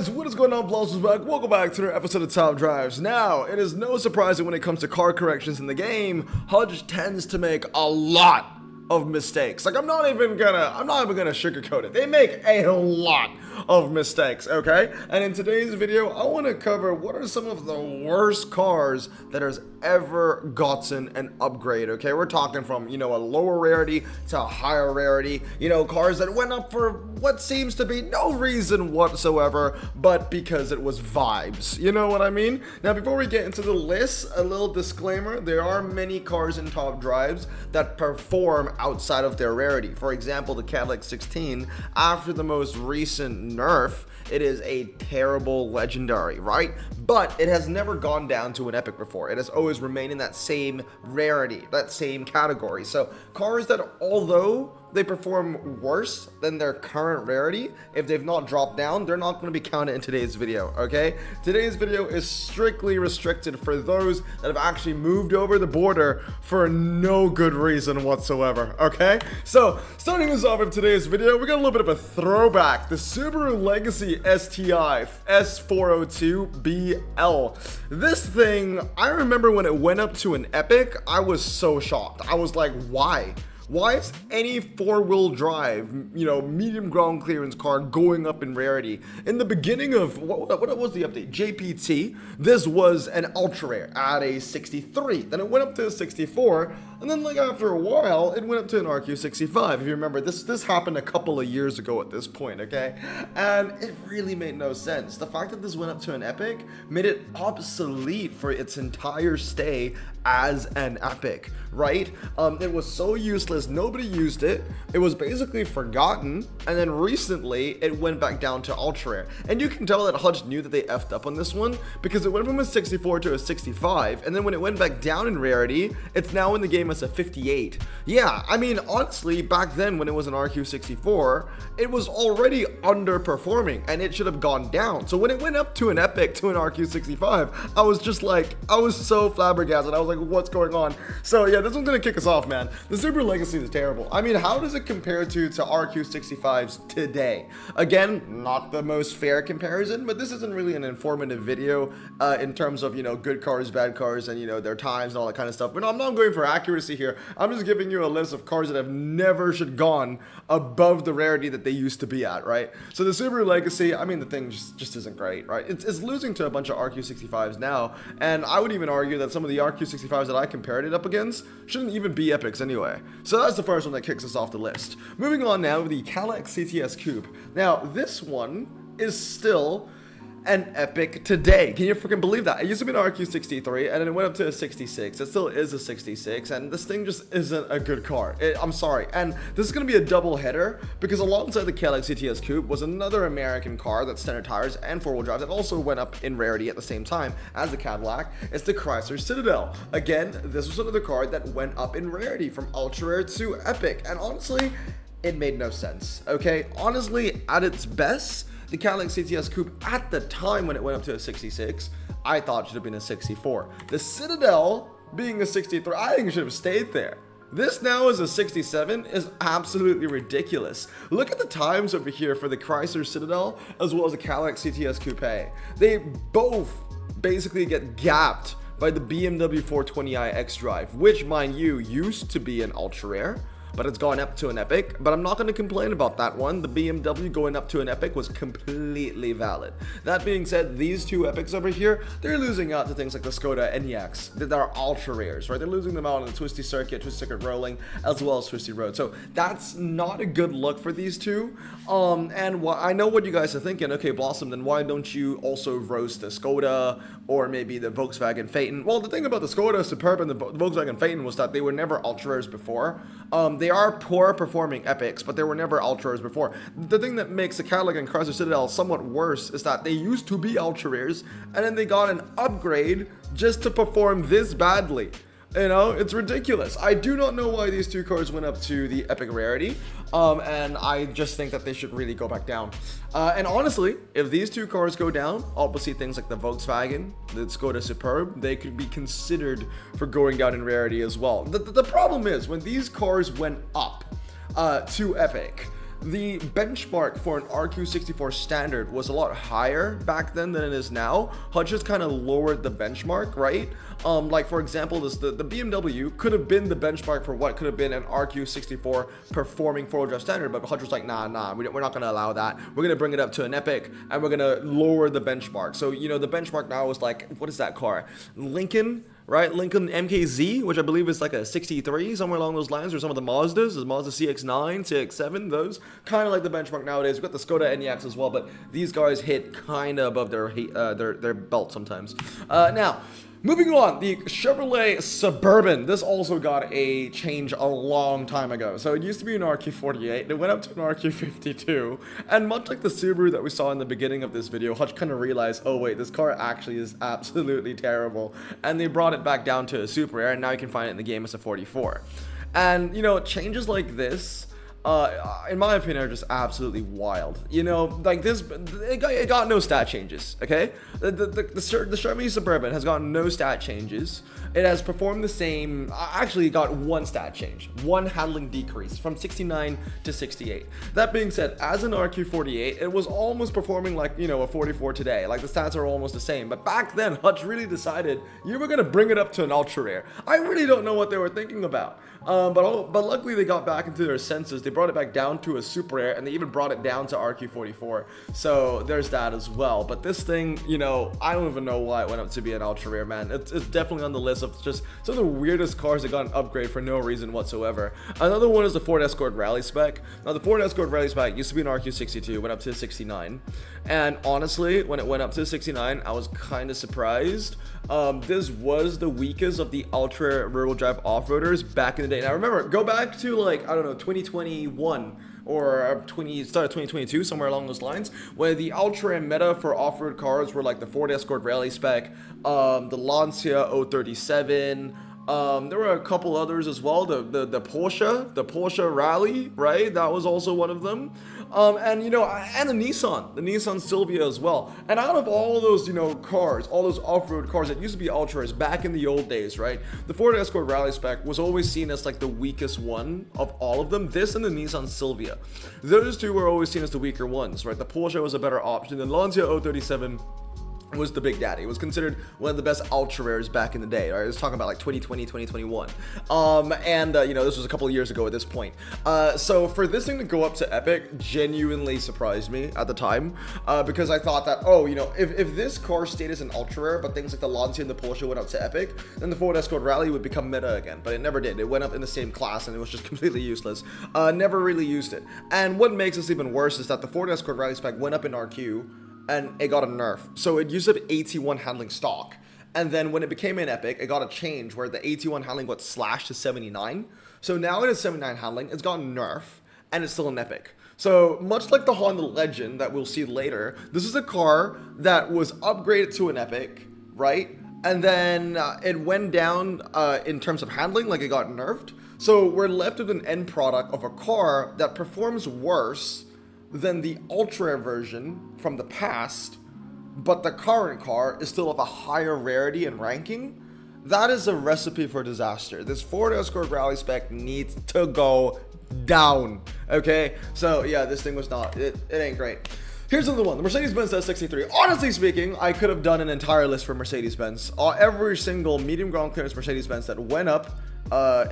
Guys, what is going on? Blossoms back. Welcome back to another episode of Top Drives. Now, it is no surprise that when it comes to car corrections in the game, Hudge tends to make a lot of mistakes. Like, I'm not even gonna sugarcoat it. They make a lot of mistakes, okay? And in today's video, I want to cover what are some of the worst cars that has ever gotten an upgrade, okay? We're talking from, a lower rarity to a higher rarity, cars that went up for what seems to be no reason whatsoever, but because it was vibes. You know what I mean? Now, before we get into the list, a little disclaimer, there are many cars in Top Drives that perform outside of their rarity. For example, the Cadillac 16, after the most recent nerf, it is a terrible legendary, right? But it has never gone down to an epic before. It has always remained in that same rarity, that same category. So cars that, although they perform worse than their current rarity, if they've not dropped down, they're not going to be counted in today's video, okay? Today's video is strictly restricted for those that have actually moved over the border for no good reason whatsoever, okay? So, starting us off in today's video, we got a little bit of a throwback. The Subaru Legacy STI S402BL. This thing, I remember when it went up to an epic, I was so shocked. I was like, why? Why is any four-wheel drive, medium ground clearance car going up in rarity? In the beginning of, what was the update? JPT, this was an ultra rare at a 63. Then it went up to a 64, and then like after a while, it went up to an RQ65. If you remember, this happened a couple of years ago at this point, okay? And it really made no sense. The fact that this went up to an epic made it obsolete for its entire stay as an epic, right? It was so useless, nobody used it, it was basically forgotten, and then recently it went back down to ultra rare. And you can tell that Hudge knew that they effed up on this one, because it went from a 64 to a 65, and then when it went back down in rarity, it's now in the game as a 58. Yeah, I mean, honestly, back then when it was an RQ64, it was already underperforming, and it should have gone down. So when it went up to an epic, to an RQ65, I was just like, I was so flabbergasted. I was like, what's going on? So yeah, this one's gonna kick us off, man. The Subaru Legacy is terrible. I mean, how does it compare to RQ65s today? Again, not the most fair comparison, but this isn't really an informative video in terms of, good cars, bad cars, and, their times and all that kind of stuff. But no, I'm not going for accuracy here. I'm just giving you a list of cars that have never should gone above the rarity that they used to be at, right? So the Subaru Legacy, I mean, the thing just isn't great, right? It's losing to a bunch of RQ65s now, and I would even argue that some of the RQ65s that I compared it up against shouldn't even be epics anyway. So that's the first one that kicks us off the list. Moving on now with the Cadillac CTS Coupe. Now, this one is still an epic today. Can you freaking believe that? It used to be an RQ63 and then it went up to a 66. It still is a 66, and this thing just isn't a good car. I'm sorry. And this is going to be a double header because alongside the Cadillac CTS Coupe was another American car that's standard tires and four-wheel drive that also went up in rarity at the same time as the Cadillac. It's the Chrysler Citadel. Again, this was another car that went up in rarity from ultra rare to epic, and honestly, it made no sense. Okay, honestly, at its best, the Cadillac CTS Coupe at the time when it went up to a 66, I thought should have been a 64. The Citadel being a 63, I think it should have stayed there. This now is a 67 is absolutely ridiculous. Look at the times over here for the Chrysler Citadel as well as the Cadillac CTS Coupe. They both basically get gapped by the BMW 420i xDrive, which, mind you, used to be an ultra rare, but it's gone up to an epic. But I'm not going to complain about that one. The BMW going up to an epic was completely valid. That being said, these two epics over here, they're losing out to things like the Skoda NEX that are ultra rares, right? They're losing them out on the twisty circuit rolling, as well as twisty road. So that's not a good look for these two. And I know what you guys are thinking. Okay, Blossom, then why don't you also roast the Skoda or maybe the Volkswagen Phaeton? Well, the thing about the Skoda Superb and the Volkswagen Phaeton was that they were never ultra rares before. They are poor performing epics, but they were never ultra rares before. The thing that makes the Cadillac and Chrysler Citadel somewhat worse is that they used to be ultra rares, and then they got an upgrade just to perform this badly. It's ridiculous. I do not know why these two cars went up to the epic rarity, and I just think that they should really go back down. And honestly, if these two cars go down, obviously things like the Volkswagen, the Skoda Superb, they could be considered for going down in rarity as well. The problem is, when these cars went up to epic, the benchmark for an RQ64 standard was a lot higher back then than it is now. Hutch just kind of lowered the benchmark, right? Like for example, the BMW could have been the benchmark for what could have been an RQ64 performing four-wheel drive standard, but Hutch was like, nah, we're not gonna allow that. We're gonna bring it up to an epic, and we're gonna lower the benchmark. So you know, the benchmark now is like, what is that car? Lincoln, right? Lincoln MKZ, which I believe is like a 63, somewhere along those lines, or some of the Mazdas, the Mazda CX-9, CX-7, those kind of like the benchmark nowadays. We've got the Skoda Enyaqs as well, but these guys hit kind of above their belt sometimes. Now, moving on, the Chevrolet Suburban. This also got a change a long time ago. So it used to be an RQ48, it went up to an RQ52, and much like the Subaru that we saw in the beginning of this video, Hutch kind of realized, oh wait, this car actually is absolutely terrible, and they brought it back down to a Super Rare, and now you can find it in the game as a 44. And you know, changes like this, in my opinion, are just absolutely wild. You know, like this, it got no stat changes, okay? The Chevy Suburban has gotten no stat changes. It has performed the same, actually it got one stat change, one handling decrease from 69 to 68. That being said, as an RQ48, it was almost performing like, you know, a 44 today. Like the stats are almost the same. But back then, Hutch really decided you were gonna bring it up to an ultra rare. I really don't know what they were thinking about. But luckily they got back into their senses. They brought it back down to a Super Rare, and they even brought it down to RQ44. So there's that as well. But this thing, you know, I don't even know why it went up to be an ultra rare, man. It's definitely on the list of just some of the weirdest cars that got an upgrade for no reason whatsoever. Another one is the Ford Escort Rally Spec. Now the Ford Escort Rally Spec used to be an RQ62, went up to 69. And honestly, when it went up to 69, I was kind of surprised. This was the weakest of the ultra rear-wheel drive off-roaders back in the day. Now remember, go back to like, I don't know, 2021 or start of 2022, somewhere along those lines, where the ultra and meta for off-road cars were like the Ford Escort Rally Spec, the Lancia 037, there were a couple others as well. The Porsche Rally, right? That was also one of them. And you know, and the Nissan Silvia as well. And out of all those, you know, cars, all those off-road cars that used to be ultras back in the old days, right? The Ford Escort Rally Spec was always seen as like the weakest one of all of them. This and the Nissan Silvia, those two were always seen as the weaker ones, right? The Porsche was a better option. The Lancia 037 was the big daddy. It was considered one of the best ultra rares back in the day. Right? I was talking about like 2020, 2021. You know, this was a couple of years ago at this point. So for this thing to go up to epic genuinely surprised me at the time, because I thought that, oh, you know, if this car stayed as an ultra rare, but things like the Lancia and the Porsche went up to epic, then the Ford Escort Rally would become meta again. But it never did. It went up in the same class, and it was just completely useless. Never really used it. And what makes this even worse is that the Ford Escort Rally Spec went up in RQ, and it got a nerf. So it used to have 81 handling stock. And then when it became an epic, it got a change where the 81 handling got slashed to 79. So now it has 79 handling, it's gotten nerf, and it's still an epic. So much like the Honda Legend that we'll see later, this is a car that was upgraded to an epic, right? And then it went down in terms of handling, like it got nerfed. So we're left with an end product of a car that performs worse than the ultra version from the past, but the current car is still of a higher rarity and ranking. That is a recipe for disaster. This Ford Escort Rally Spec needs to go down. Okay, so yeah, this thing was not, it ain't great. Here's another one, the Mercedes-Benz S63. Honestly speaking, I could have done an entire list for Mercedes-Benz. Every single medium ground clearance Mercedes-Benz that went up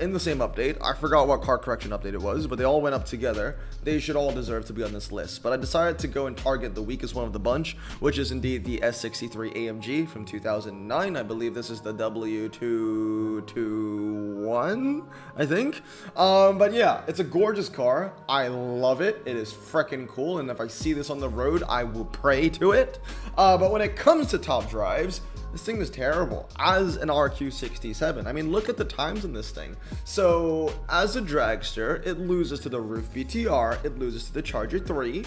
in the same update. I forgot what car correction update it was, but they all went up together. They should all deserve to be on this list. But I decided to go and target the weakest one of the bunch, which is indeed the S63 AMG from 2009. I believe this is the W221, I think. But yeah, it's a gorgeous car. I love it. It is freaking cool. And if I see this on the road, I will pray to it. But when it comes to top drives, this thing is terrible as an RQ67. I mean, look at the times in this thing. So as a dragster, it loses to the Roof BTR, it loses to the Charger 3,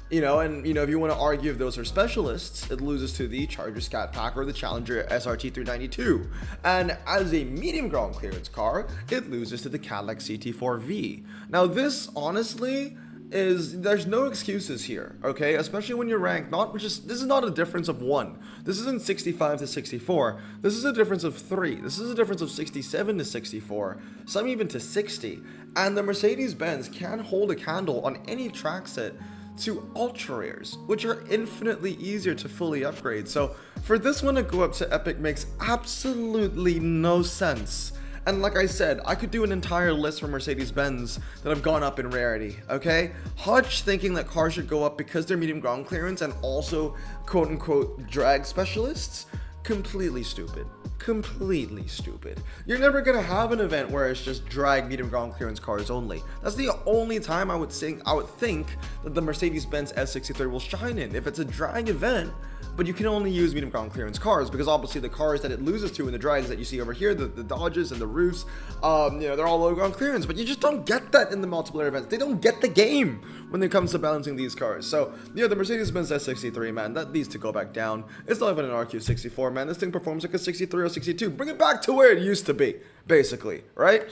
you know, and you know, if you want to argue if those are specialists, it loses to the Charger Scat Pack or the Challenger SRT 392. And as a medium ground clearance car, it loses to the Cadillac CT4V. Now this honestly is there's no excuses here, okay? Especially when you're ranked this is not a difference of 1. This isn't 65 to 64. This is a difference of 3. This is a difference of 67 to 64, some even to 60. And the Mercedes-Benz can hold a candle on any track set to ultra rares, which are infinitely easier to fully upgrade. So for this one to go up to epic makes absolutely no sense. And like I said, I could do an entire list for Mercedes-Benz that have gone up in rarity, okay? Hutch thinking that cars should go up because they're medium ground clearance and also quote-unquote drag specialists? Completely stupid. Completely stupid. You're never gonna have an event where it's just drag medium ground clearance cars only. That's the only time I would think that the Mercedes-Benz S63 will shine in. If it's a drag event, but you can only use medium ground clearance cars because obviously the cars that it loses to in the drags that you see over here, the Dodges and the Roofs, they're all low ground clearance, but you just don't get that in the multiplayer events. They don't get the game when it comes to balancing these cars. So, the Mercedes-Benz S63, man, that needs to go back down. It's not even an RQ64, man. This thing performs like a 63 or 62. Bring it back to where it used to be, basically, right?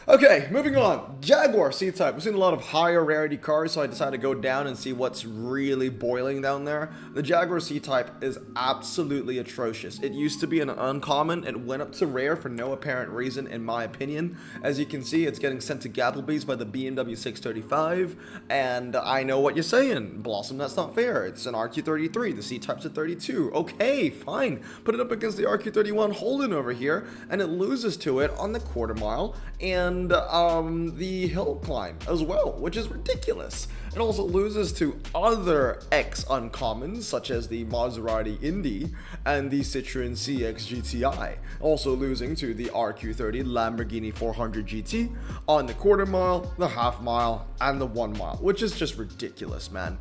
Okay, moving on. Jaguar C-Type. We've seen a lot of higher rarity cars, so I decided to go down and see what's really boiling down there. The Jaguar C-Type is absolutely atrocious. It used to be an uncommon. It went up to rare for no apparent reason, in my opinion. As you can see, it's getting sent to Gapplebee's by the BMW 635, and I know what you're saying. Blossom, that's not fair. It's an RQ33. The C-Type's a 32. Okay, fine. Put it up against the RQ31 Holden over here, and it loses to it on the quarter mile, and the hill climb as well, which is ridiculous. It also loses to other X uncommons, such as the Maserati Indy and the Citroen CX GTI, also losing to the RQ30 Lamborghini 400 GT on the quarter mile, the half mile, and the 1 mile, which is just ridiculous, man.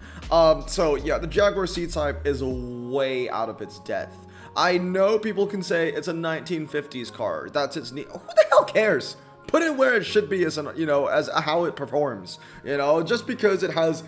So yeah, the Jaguar C-Type is way out of its depth. I know people can say it's a 1950s car, that's its need. Who the hell cares? Put it where it should be as as how it performs. Just because it has,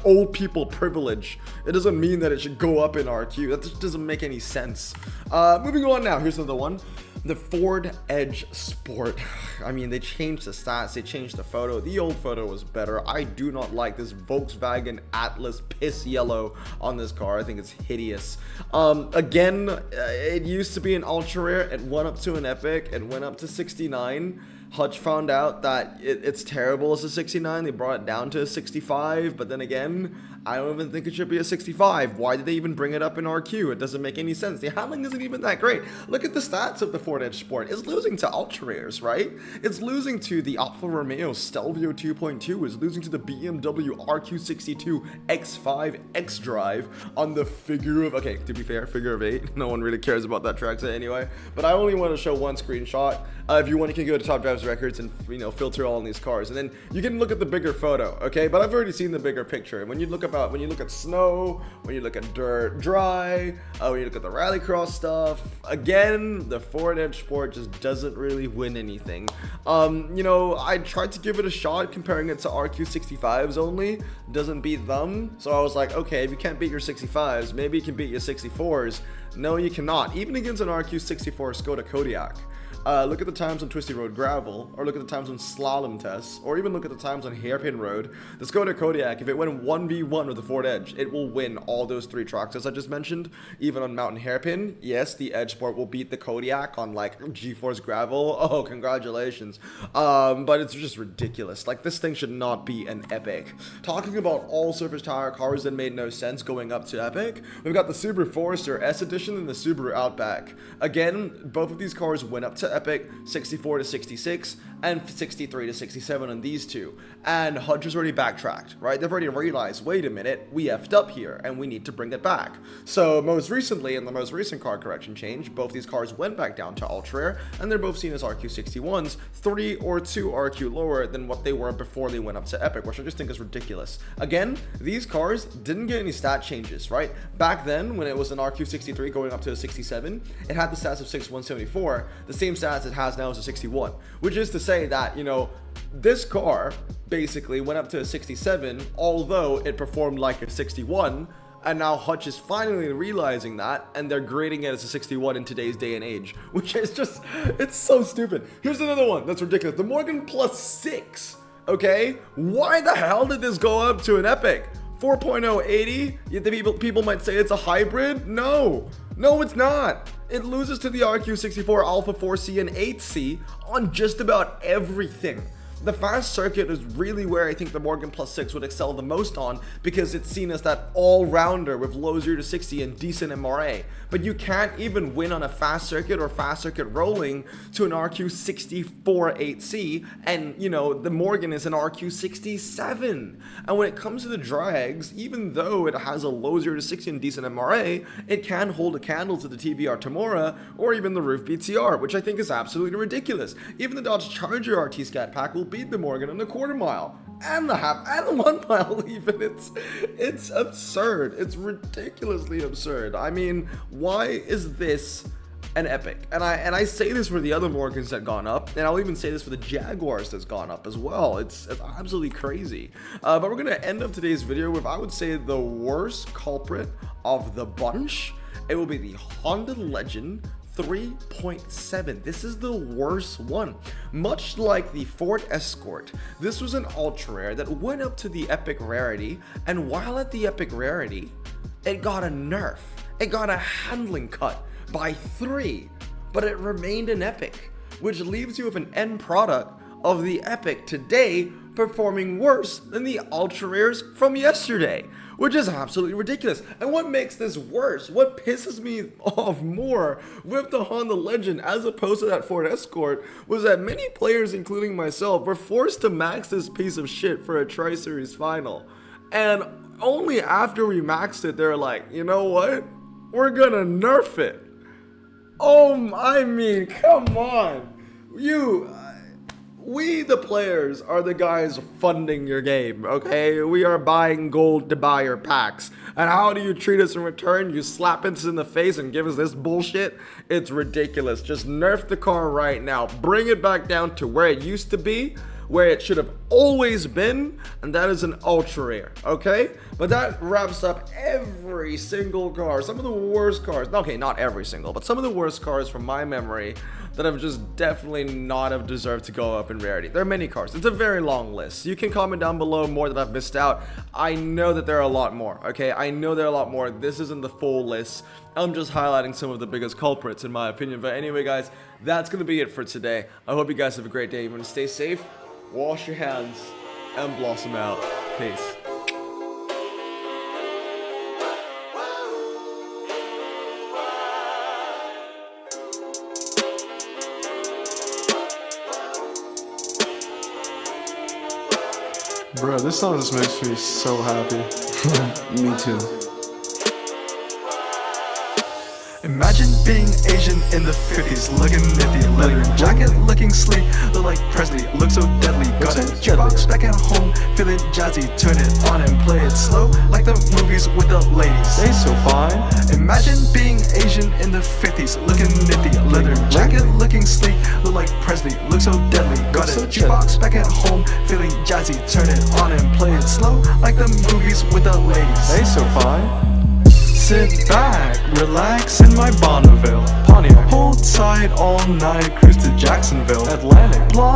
old people privilege, it doesn't mean that it should go up in RQ. That just doesn't make any sense. Moving on now, here's another one. The Ford Edge Sport. I mean, they changed the stats, they changed the photo. The old photo was better. I do not like this Volkswagen Atlas piss yellow on this car. I think it's hideous. Again, it used to be an ultra rare. It went up to an epic. It went up to 69. Hutch found out that it's terrible as a 69. They brought it down to a 65, but then again, I don't even think it should be a 65. Why did they even bring it up in RQ? It doesn't make any sense. The handling isn't even that great. Look at the stats of the Ford Edge Sport. It's losing to ultra rares, right? It's losing to the Alfa Romeo Stelvio 2.2. It's losing to the BMW RQ62 X5 X-Drive on the figure of, okay, to be fair, figure of 8. No one really cares about that track set anyway, but I only want to show one screenshot. If you want, you can go to Top Drives Records and filter all in these cars, and then you can look at the bigger photo, okay? But I've already seen the bigger picture. And when you look at snow, when you look at dirt dry, when you look at the rallycross stuff, again, the Ford Edge Sport just doesn't really win anything. I tried to give it a shot comparing it to RQ65s only, doesn't beat them. So I was like, okay, if you can't beat your 65s, maybe you can beat your 64s. No, you cannot. Even against an RQ64 Skoda Kodiaq. Look at the times on Twisty Road Gravel, or look at the times on Slalom Tests, or even look at the times on Hairpin Road. The Skoda Kodiaq, if it went 1v1 with the Ford Edge, it will win all those 3 tracks as I just mentioned. Even on Mountain Hairpin, yes, the Edge Sport will beat the Kodiaq on like G-Force Gravel. Oh, congratulations. But it's just ridiculous. Like, this thing should not be an epic. Talking about all surface tire cars that made no sense going up to epic, we've got the Subaru Forester S Edition and the Subaru Outback. Again, both of these cars went up to epic, 64 to 66 and 63 to 67 on these two, and Hutch has already backtracked, right? They've already realized, wait a minute, we effed up here and we need to bring it back. So most recently, in the most recent car correction change, both these cars went back down to ultra rare, and they're both seen as RQ61s, 3 or 2 RQ lower than what they were before they went up to epic, which I just think is ridiculous. Again, these cars didn't get any stat changes, right? Back then, when it was an RQ63 going up to a 67, it had the stats of 6174, the same stats it has now as a 61, which is to say that, this car basically went up to a 67, although it performed like a 61, and now Hutch is finally realizing that, and they're grading it as a 61 in today's day and age, which is just, it's so stupid. Here's another one that's ridiculous. The Morgan Plus 6. Okay, why the hell did this go up to an epic? 4.0 80? Yet the people might say it's a hybrid? No, it's not. It loses to the RQ64 Alpha 4C and 8C on just about everything. The fast circuit is really where I think the Morgan Plus 6 would excel the most on, because it's seen as that all-rounder with low 0 to 60 and decent MRA. But you can't even win on a fast circuit or fast circuit rolling to an RQ64 8C, and you know, the Morgan is an RQ67. And when it comes to the drags, even though it has a low 0 to 60 and decent MRA, it can hold a candle to the TVR Tamura or even the Roof BTR, which I think is absolutely ridiculous. Even the Dodge Charger RT Scat Pack will beat the Morgan in the quarter mile and the half and the 1 mile even. It's absurd. It's ridiculously absurd. I mean, why is this an epic? And I say this for the other Morgans that gone up, and I'll even say this for the Jaguars that's gone up as well. It's absolutely crazy. But we're gonna end up today's video with, I would say, the worst culprit of the bunch. It will be the Honda Legend 3.7. This is the worst one. Much like the Ford Escort, this was an ultra rare that went up to the epic rarity, and while at the epic rarity, it got a nerf. It got a handling cut by 3, but it remained an epic, which leaves you with an end product of the epic today performing worse than the ultra rares from yesterday, which is absolutely ridiculous. And what makes this worse, what pisses me off more with the Honda Legend as opposed to that Ford Escort, was that many players, including myself, were forced to max this piece of shit for a Tri-Series final. And only after we maxed it, they're like, you know what? We're gonna nerf it. Oh, I mean, come on. We, the players, are the guys funding your game, okay? We are buying gold to buy your packs. And how do you treat us in return? You slap us in the face and give us this bullshit? It's ridiculous. Just nerf the car right now. Bring it back down to where it used to be, where it should have always been, and that is an ultra rare, okay? But that wraps up every single car. Some of the worst cars, okay, not every single, but some of the worst cars from my memory that have just definitely not have deserved to go up in rarity. There are many cars. It's a very long list. You can comment down below more that I've missed out. I know that there are a lot more, okay? I know there are a lot more. This isn't the full list. I'm just highlighting some of the biggest culprits in my opinion. But anyway, guys, that's gonna be it for today. I hope you guys have a great day. You're gonna stay safe, wash your hands, and blossom out. Peace. Bro, this song just makes me so happy. Me too. Imagine being Asian in the 50s, looking nifty, leather jacket looking sleek, look like Presley, look so deadly. Got a jukebox back at home, feeling jazzy, turn it on and play it slow, like the movies with the ladies. They so fine. Imagine being Asian in the 50s, looking nifty, leather jacket looking sleek, look like Presley, look so deadly. Got a jukebox back at home, feeling jazzy, turn it on and play it slow, like the movies with the ladies. They so fine. Sit back, relax in my Bonneville Pontiac. Hold tight all night, cruise to Jacksonville, Atlantic.